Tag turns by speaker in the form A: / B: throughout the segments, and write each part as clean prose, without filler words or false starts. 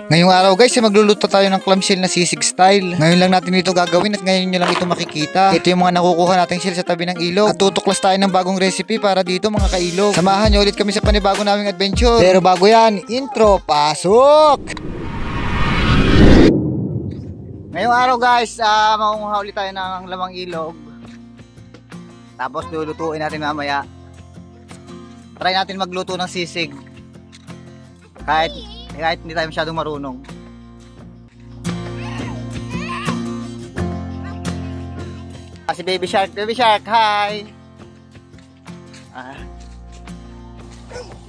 A: Ngayong araw guys, magluluto tayo ng clamshell na sisig style. Ngayon lang natin ito gagawin at ngayon nyo lang ito makikita. Ito yung mga nakukuha nating shell sa tabi ng ilog. At tutuklas tayo ng bagong recipe para dito mga kailog. Samahan nyo ulit kami sa panibago naming adventure. Pero bago yan, intro, pasok! Ngayong araw guys, makunguha ulit tayo ng lamang ilog. Tapos lulutuin natin mamaya. Try natin magluto ng sisig. Kahit hindi tayo masyadong marunong. Si Baby Shark, hi!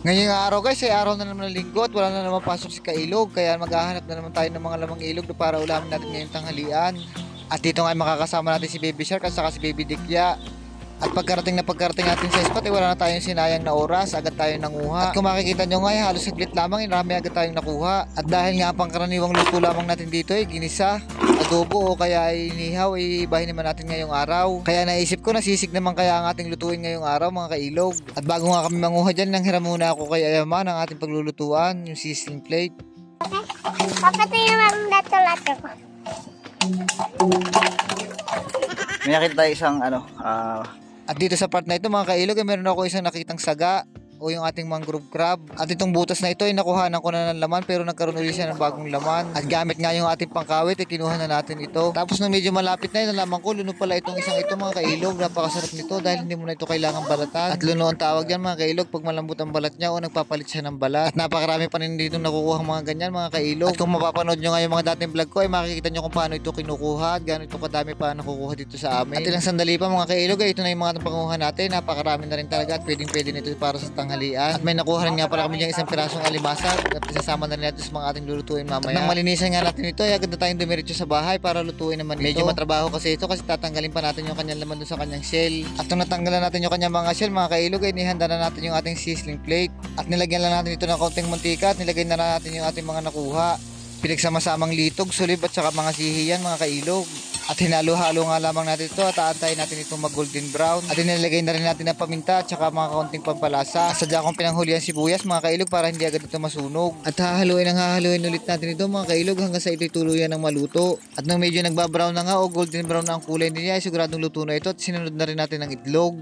A: Ngayong araw guys ay araw na naman ng linggo at wala na naman pasok si Kailog. Kaya maghahanap na naman tayo ng mga lamang ilog para ulamin natin ngayong tanghalian. At dito nga makakasama natin si Baby Shark at saka si Baby Dikya. At pagkarating natin sa spot wala na tayong sinayang na oras, agad tayong nanguha. At kung makikita nyo nga halos saglit lamang, marami agad tayong nakuha. At dahil nga pangkaraniwang luto lamang natin dito ay ginisa, adobo o kaya ay inihaw, ibahin naman natin ngayong araw. Kaya naisip ko sisig naman kaya ang ating lutuin ngayong araw mga kailog. At bago nga kami manguha dyan, nanghiram muna ako kay Ayaman ang ating paglulutuan, yung sizzling plate.
B: Papatay naman lato-lato ko.
A: May nakita tayo isang at dito sa part na ito mga kailog ay meron ako isang nakitang saga o yung ating mangrove crab. At itong butas na ito ay nakuhanan ko na ng laman pero nagkaroon ulit siya ng bagong laman. At gamit nga yung ating pangkawit ay kinuha na natin ito. Tapos nung medyo malapit na yun, nalaman ko luno pala itong isang ito mga kailog. Napakasarap nito dahil hindi mo na ito kailangan balatan. At luno ang tawag yan mga kailog pag malambot ang balat niya o nagpapalit siya ng balat. At napakarami pa rin dito nakukuha mga ganyan mga kailog. At kung mapapanood nyo nga yung mga dating vlog ko ay makikita nyo kung paano ito kinukuha at gano'n ito kadami pa nakukuha dito sa amin. At ilang sandali pa mga kailog ay ito na yung mga panguha natin. Napakarami na rin talaga at pwedeng nito para sa tanghalian. At may nakuha rin nga pala kami diyang isang pirasong alimasag at isasama na rin natin sa mga ating lulutuin mamaya. At nang malinisan nga natin ito ay agad na tayong dumiretso sa bahay para lutuin naman ito. Medyo matrabaho kasi ito kasi tatanggalin pa natin yung kanyang laman doon sa kanyang shell. At nung natanggalan natin yung kanyang mga shell mga kailog ay nihanda na natin yung ating sizzling plate. At nilagyan lang natin ito ng konting mantika at nilagay na natin yung ating mga nakuha. Pinagsama-samang litog, sulib at saka mga sihiyan mga kailog. At hinalo-halo nga lamang natin ito at aantayin natin itong mag golden brown. At inilagay na rin natin ng paminta at saka mga kaunting pampalasa. Sadya kong pinanghulihan sibuyas mga kailog para hindi agad ito masunog. At hahaluin ulit natin ito mga kailog hanggang sa ito'y tuluyan ng maluto. At nung medyo nagbabrown na nga o golden brown na ang kulay niya ay siguradong luto na ito at sinunod na rin natin ng itlog.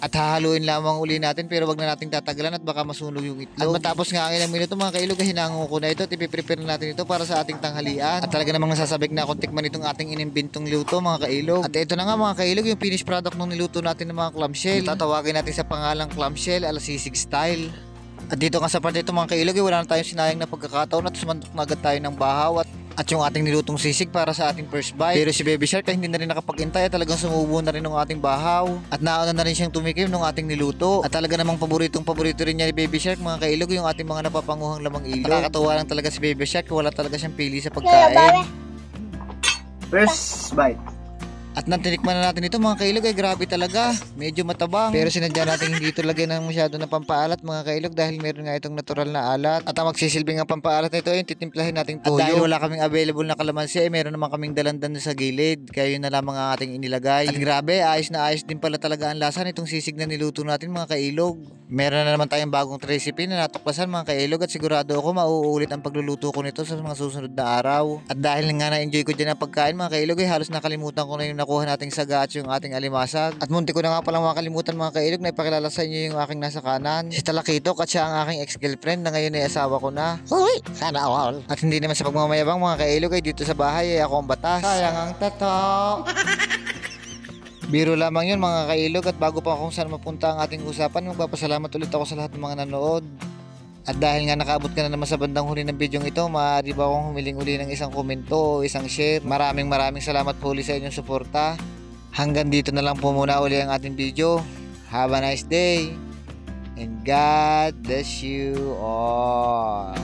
A: At hahaluin lamang uli natin pero wag na nating tatagalan at baka masunog yung itlog. At matapos nga ang ilang minuto mga kailog ay hinango ko na ito at ipiprepare natin ito para sa ating tanghalian. At talaga namang nasasabik na akong tikman itong ating inimbentong luto mga kailog. At ito na nga mga kailog yung finished product nung niluto natin ng mga clamshell. Tatawagin natin sa pangalang clamshell ala sisig style. At dito nga sa part nito mga kailog ay wala na tayong sinayang na pagkakataon at sumandok na agad tayo ng bahaw at yung ating nilutong sisig para sa ating first bite. Pero si Baby Shark ay hindi na rin nakapag-intay at talagang sumubo na rin ng ating bahaw. At nauna na rin siyang tumikim ng ating niluto. At talaga namang paborito rin niya ni Baby Shark mga kailog yung ating mga napapanguhang lamang ilog. Nakakatawa lang talaga si Baby Shark, wala talaga siyang pili sa pagkain. First bite. At nang tinikman na natin ito mga kailog ay grabe talaga, medyo matabang. Pero sinadya natin hindi ito lagyan ng masyado na pampaalat mga kailog dahil meron nga itong natural na alat. At ang magsisilbing ng pampaalat na ito ay titimplahin nating toyo. At dahil wala kaming available na kalamansi ay meron naman kaming dalandan sa gilid. Kaya yun na lamang ang ating inilagay. At grabe, ayos na ayos din pala talaga ang lasa nitong sisig na niluto natin mga kailog. Meron na naman tayong bagong recipe na natuklasan mga kailog at sigurado ako mauulit ang pagluluto ko nito sa mga susunod na araw. At dahil nga na-enjoy ko dyan ang pagkain mga kailog ay halos nakalimutan ko na yung nakuha nating saga at yung ating alimasag. At munti ko na nga palang makalimutan mga kailog na ipakilala sa inyo yung aking nasa kanan, si Talakitok at siya ang aking ex-girlfriend na ngayon ay asawa ko na. Uy, sana all. At hindi naman sa pagmamayabang mga kailog ay dito sa bahay ay ako ang batas. Sayang ang tato. Biro lamang yun mga kailog at bago pa kung saan mapunta ang ating usapan, magpapasalamat ulit ako sa lahat ng mga nanood. At dahil nga nakaabot ka na naman sa bandang huli ng video ito, maaari ba akong humiling uli ng isang komento o isang share? Maraming salamat po ulit sa inyong suporta. Hanggang dito na lang po muna uli ang ating video. Have a nice day and God bless you all.